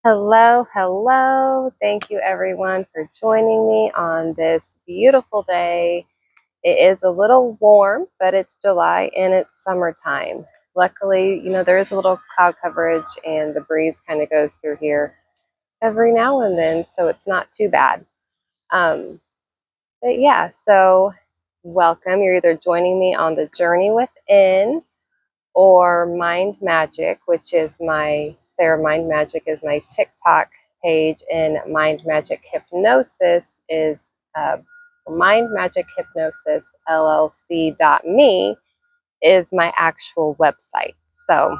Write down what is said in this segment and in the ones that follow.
Hello, hello. Thank you everyone for joining me on this beautiful day. It is a little warm, but it's July and it's summertime. Luckily, there is a little cloud coverage and the breeze kind of goes through here every now and then, so it's not too bad. But yeah, so welcome. You're either joining me on the journey within or Mind Magic, which is my Sarah Mind Magic is my TikTok page, and Mind Magic Hypnosis is Mind Magic Hypnosis LLC.me is my actual website. So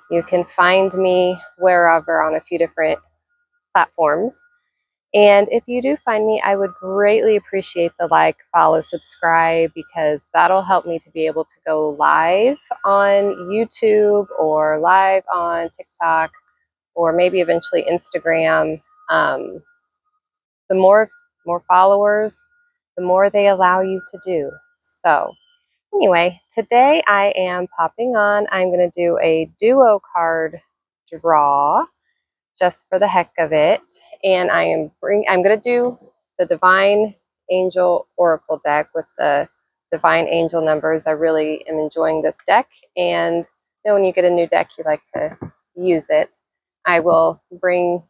you can find me wherever on a few different platforms. And if you do find me, I would greatly appreciate the like, follow, subscribe, because that'll help me to be able to go live on YouTube or live on TikTok or maybe eventually Instagram. The more followers, the more they allow you to do. So anyway, today I am popping on. I'm going to do a duo card draw just for the heck of it. And I'm going to do the Divine Angel Oracle deck with the Divine Angel numbers. I really am enjoying this deck. And when you get a new deck, you like to use it. I will bring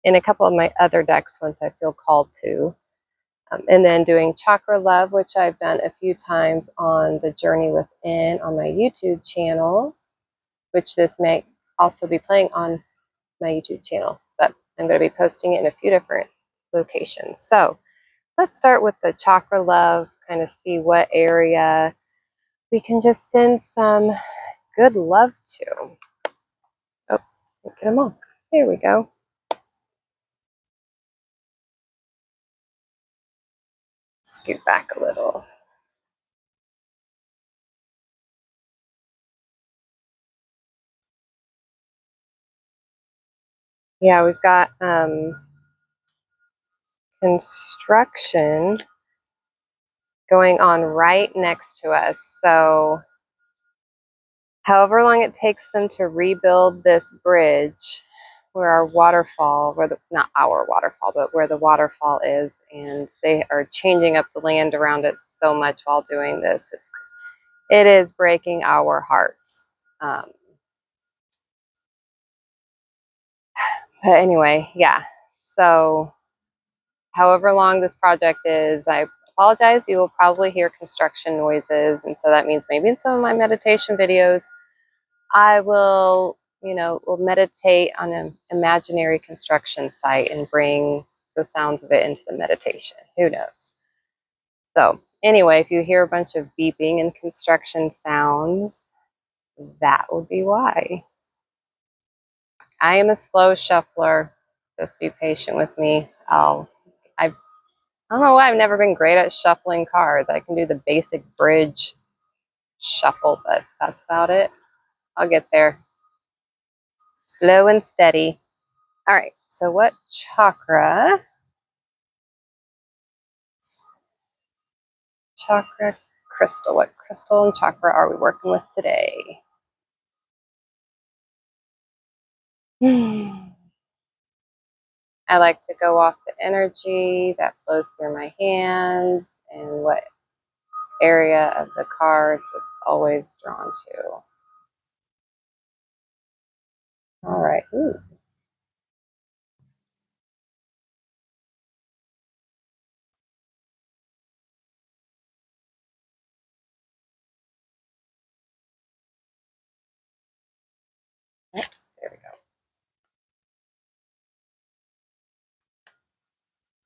in a couple of my other decks once I feel called to. And then doing Chakra Love, which I've done a few times on the Journey Within on my YouTube channel, which this may also be playing on my YouTube channel, but I'm going to be posting it in a few different locations. So let's start with the Chakra Love, kind of see what area we can just send some good love to. Oh, get them all. There we go. Scoot back a little. Yeah, we've got construction going on right next to us. So however long it takes them to rebuild this bridge where our waterfall, not our waterfall, but where the waterfall is, and they are changing up the land around it so much while doing this. It is breaking our hearts. But anyway, yeah. So however long this project is, I apologize. You will probably hear construction noises, and so that means maybe in some of my meditation videos, I will meditate on an imaginary construction site and bring the sounds of it into the meditation. Who knows? So anyway, if you hear a bunch of beeping and construction sounds, that would be why. I am a slow shuffler. Just be patient with me. I don't know why I've never been great at shuffling cards. I can do the basic bridge shuffle, but that's about it. I'll get there. Slow and steady. All right, so what chakra crystal, what crystal and chakra are we working with today? I like to go off the energy that flows through my hands and what area of the cards it's always drawn to. All right. Ooh. There we go.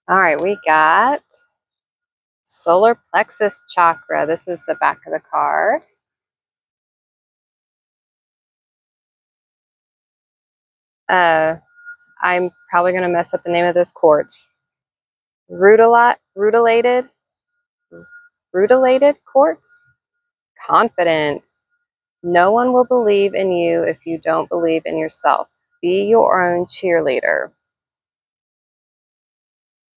All right, we got solar plexus chakra. This is the back of the card. I'm probably going to mess up the name of this quartz. Rutilated quartz. Confidence. No one will believe in you if you don't believe in yourself. Be your own cheerleader.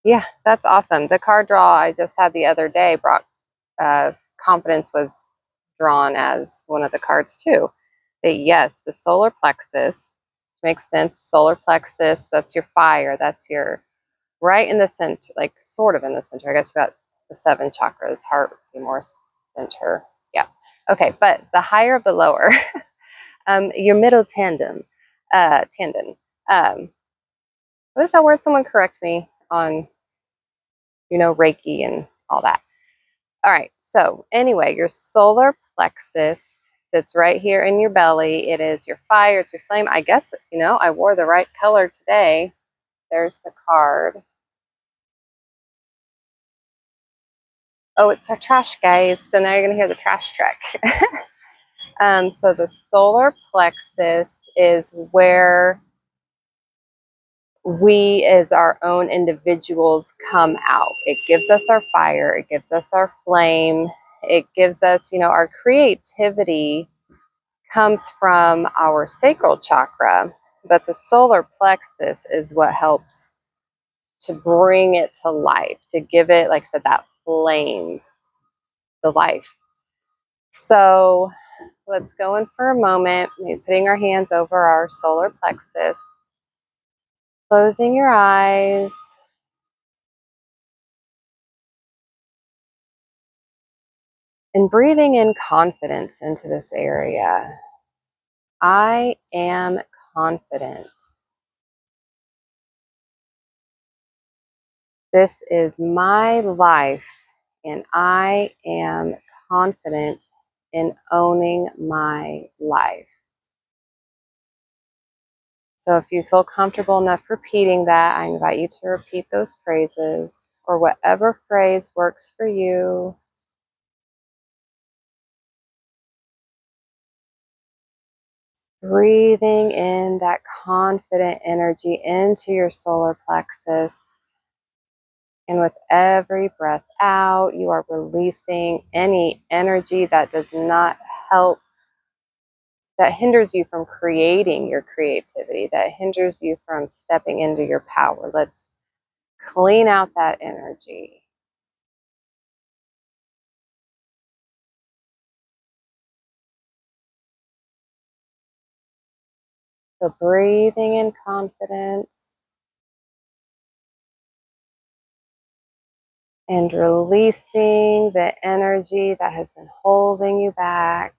Yeah, that's awesome. The card draw I just had the other day brought confidence was drawn as one of the cards too. But yes, the solar plexus, makes sense. Solar plexus, that's your fire. That's your right in the center, like sort of in the center. I guess about the 7 chakras. Heart would be more center. Yeah. Okay, but the higher of the lower, your middle tendon. Tendon. What is that word? Someone correct me on, Reiki and all that. All right. So anyway, your solar plexus sits right here in your belly. It is your fire. It's your flame. I guess, I wore the right color today. There's the card. Oh, it's our trash, guys. So now you're going to hear the trash truck. So the solar plexus is where we as our own individuals come out. It gives us our fire. It gives us our flame. It gives us, our creativity comes from our sacral chakra, but the solar plexus is what helps to bring it to life, to give it, like I said, that flame, the life. So let's go in for a moment, maybe putting our hands over our solar plexus, closing your eyes, and breathing in confidence into this area. I am confident. This is my life, and I am confident in owning my life. So if you feel comfortable enough repeating that, I invite you to repeat those phrases or whatever phrase works for you. Breathing in that confident energy into your solar plexus. And with every breath out, you are releasing any energy that does not help, that hinders you from creating your creativity, that hinders you from stepping into your power. Let's clean out that energy. So breathing in confidence and releasing the energy that has been holding you back.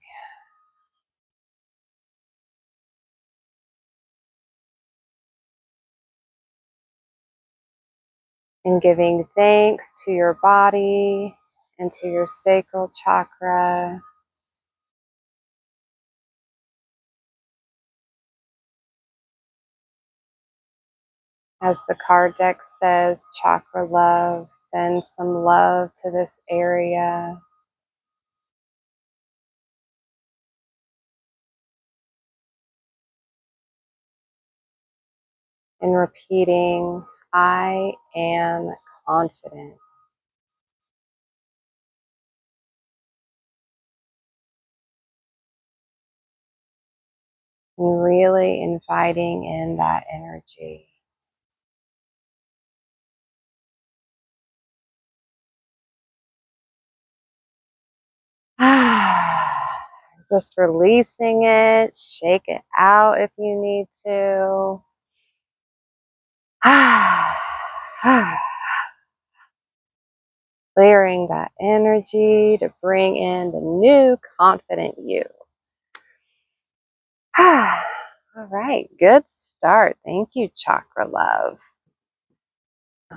And giving thanks to your body and to your sacral chakra. As the card deck says, chakra love, send some love to this area. And repeating, I am confident. And really inviting in that energy. Just releasing it, shake it out if you need to. Clearing that energy to bring in the new confident you. All right, good start. Thank you, Chakra Love.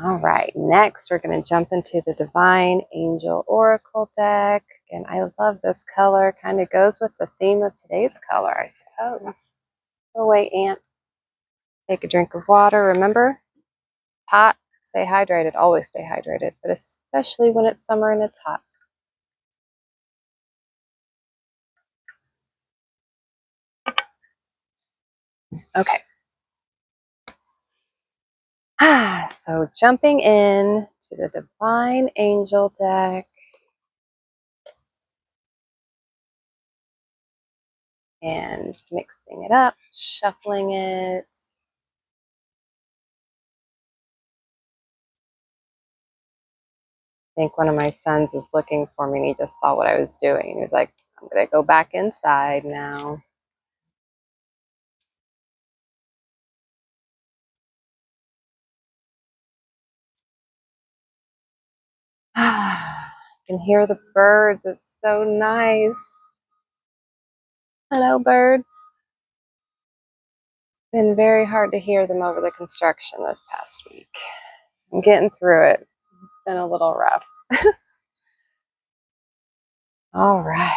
All right, next we're going to jump into the Divine Angel Oracle deck. And I love this color. Kind of goes with the theme of today's color, I suppose. Go away, Ant. Take a drink of water. Remember, hot, stay hydrated. Always stay hydrated, but especially when it's summer and it's hot. Okay. So jumping in to the Divine Angel deck. And mixing it up, shuffling it. I think one of my sons is looking for me and he just saw what I was doing. He was like, I'm going to go back inside now. You can hear the birds. It's so nice. Hello, birds. It's been very hard to hear them over the construction this past week. I'm getting through it. It's been a little rough. All right.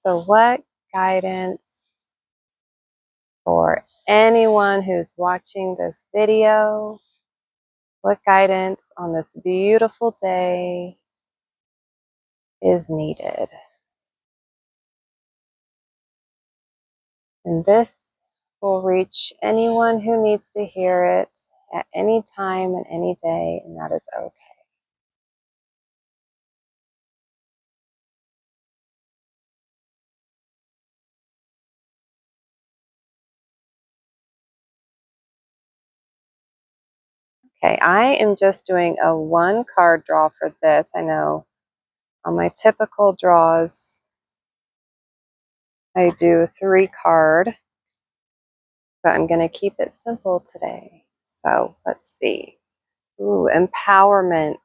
So what guidance for anyone who's watching this video? What guidance on this beautiful day is needed? And this will reach anyone who needs to hear it at any time and any day, and that is okay. Okay, I am just doing a 1-card draw for this. I know on my typical draws, I do a 3-card, but I'm going to keep it simple today. So let's see. Ooh, empowerment.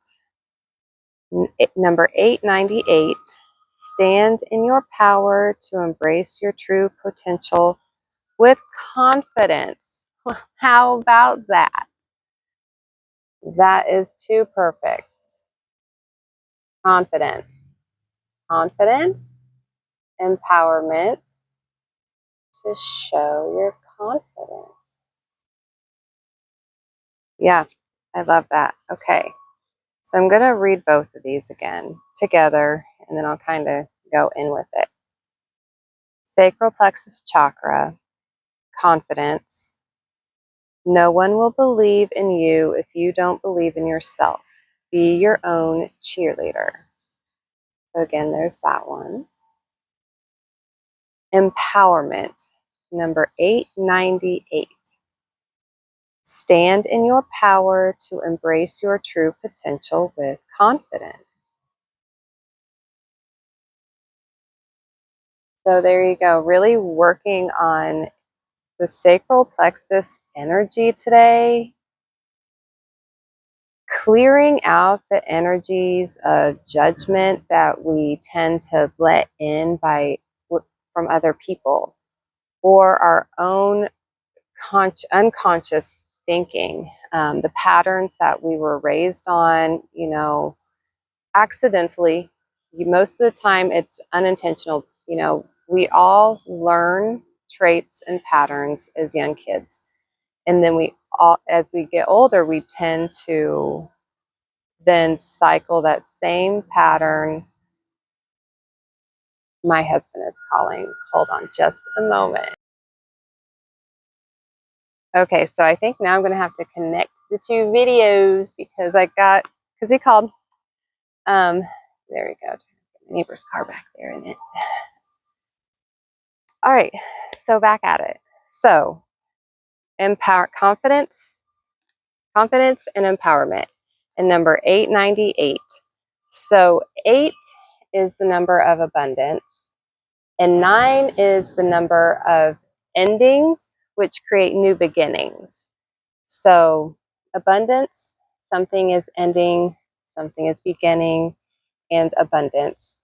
Number 898. Stand in your power to embrace your true potential with confidence. How about that? That is too perfect. Confidence. Confidence, empowerment to show your confidence. Yeah, I love that. Okay, so I'm going to read both of these again together, and then I'll kind of go in with it. Sacral plexus chakra, confidence. No one will believe in you if you don't believe in yourself. Be your own cheerleader. So again, there's that one. Empowerment, number 898. Stand in your power to embrace your true potential with confidence. So there you go, really working on the sacral plexus energy today, clearing out the energies of judgment that we tend to let in from other people, or our own unconscious thinking, the patterns that we were raised on, accidentally. Most of the time it's unintentional. We all learn traits and patterns as young kids, and then as we get older, we tend to then cycle that same pattern. My husband is calling. Hold on just a moment. Okay, so I think now I'm going to have to connect the 2 videos because he called. There we go. My neighbor's car back there in it. All right, so back at it. So, confidence and empowerment. And number 898. So 8 is the number of abundance, and 9 is the number of endings, which create new beginnings. So abundance, something is ending, something is beginning, and abundance.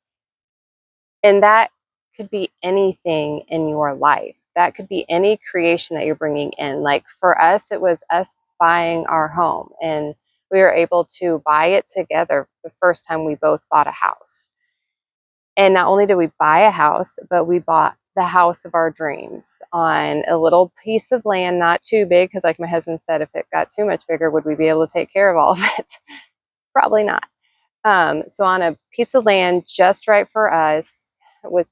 And that could be anything in your life. That could be any creation that you're bringing in. Like for us, it was us buying our home, and we were able to buy it together the first time we both bought a house. And not only did we buy a house, but we bought the house of our dreams on a little piece of land, not too big, because like my husband said, if it got too much bigger, would we be able to take care of all of it? Probably not. So on a piece of land just right for us, with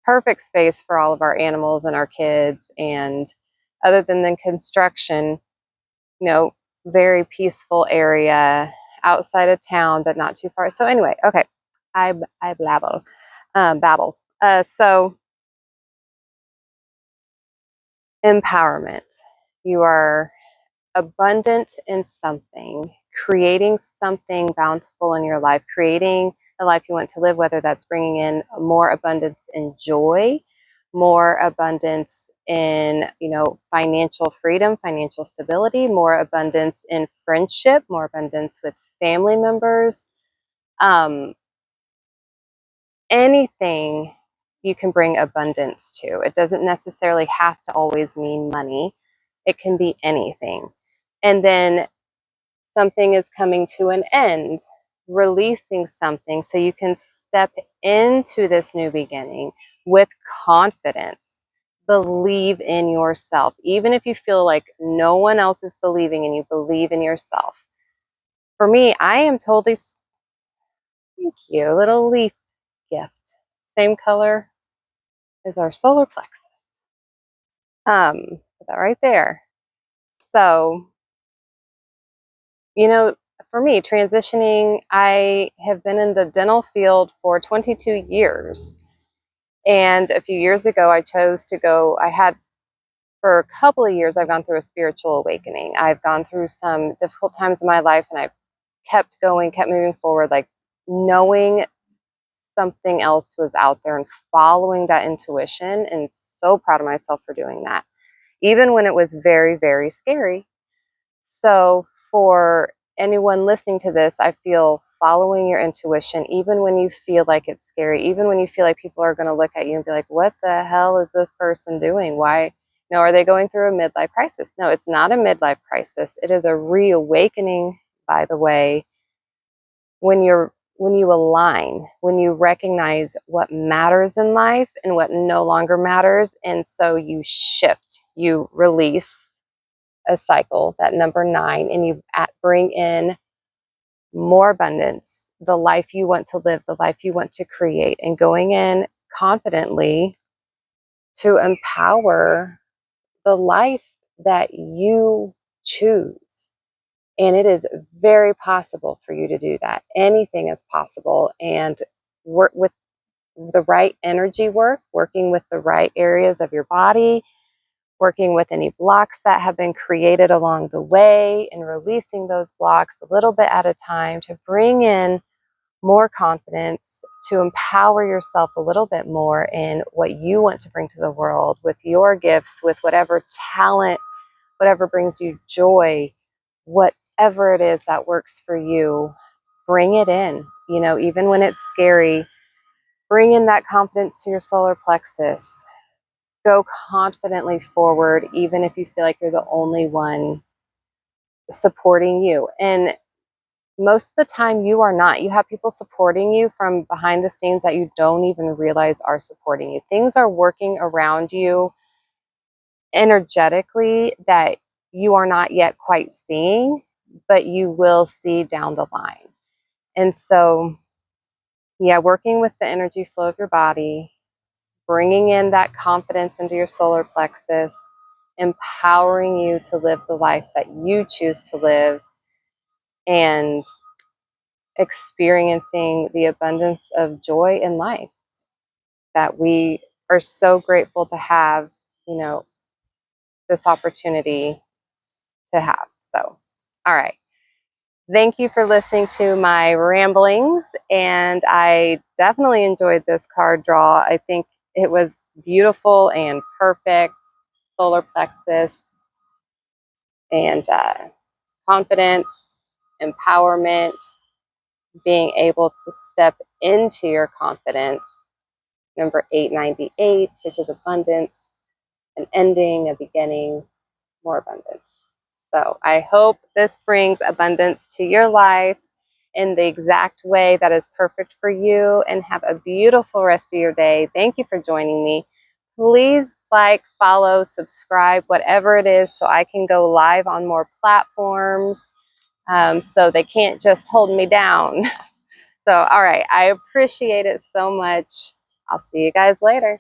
perfect space for all of our animals and our kids, and other than the construction, very peaceful area outside of town, but not too far. So anyway, okay, I babble. So empowerment. You are abundant in something, creating something bountiful in your life, creating the life you want to live, whether that's bringing in more abundance in joy, more abundance in, financial freedom, financial stability, more abundance in friendship, more abundance with family members. Anything you can bring abundance to. It doesn't necessarily have to always mean money. It can be anything. And then something is coming to an end, releasing something so you can step into this new beginning with confidence. Believe in yourself. Even if you feel like no one else is believing in you, believe in yourself. For me, I am totally, thank you, little leaf gift. Same color as our solar plexus. Put that right there. So, for me, transitioning, I have been in the dental field for 22 years. And a few years ago, I chose to go, for a couple of years, I've gone through a spiritual awakening. I've gone through some difficult times in my life, and I've kept going, kept moving forward, like knowing something else was out there and following that intuition, and so proud of myself for doing that, even when it was very, very scary. So for anyone listening to this, I feel following your intuition, even when you feel like it's scary, even when you feel like people are going to look at you and be like, what the hell is this person doing? Why, are they going through a midlife crisis? No, it's not a midlife crisis. It is a reawakening, by the way, when you align, when you recognize what matters in life and what no longer matters. And so you shift, you release a cycle, that number 9, and you bring in more abundance, the life you want to live, the life you want to create, and going in confidently to empower the life that you choose. And it is very possible for you to do that. Anything is possible. And work with the right energy work, working with the right areas of your body, working with any blocks that have been created along the way, and releasing those blocks a little bit at a time to bring in more confidence, to empower yourself a little bit more in what you want to bring to the world with your gifts, with whatever talent, whatever brings you joy, whatever it is that works for you. Bring it in, even when it's scary. Bring in that confidence to your solar plexus. Go confidently forward, even if you feel like you're the only one supporting you. And most of the time, you are not. You have people supporting you from behind the scenes that you don't even realize are supporting you. Things are working around you energetically that you are not yet quite seeing, but you will see down the line. And so, yeah, working with the energy flow of your body, bringing in that confidence into your solar plexus, empowering you to live the life that you choose to live, and experiencing the abundance of joy in life that we are so grateful to have, this opportunity to have. So, all right. Thank you for listening to my ramblings, and I definitely enjoyed this card draw. I think it was beautiful and perfect. Solar plexus and confidence, empowerment, being able to step into your confidence. Number 898, which is abundance, an ending, a beginning, more abundance. So I hope this brings abundance to your life in the exact way that is perfect for you, and have a beautiful rest of your day. Thank you for joining me. Please like, follow, subscribe, whatever it is, so I can go live on more platforms, so they can't just hold me down. So, all right, I appreciate it so much. I'll see you guys later.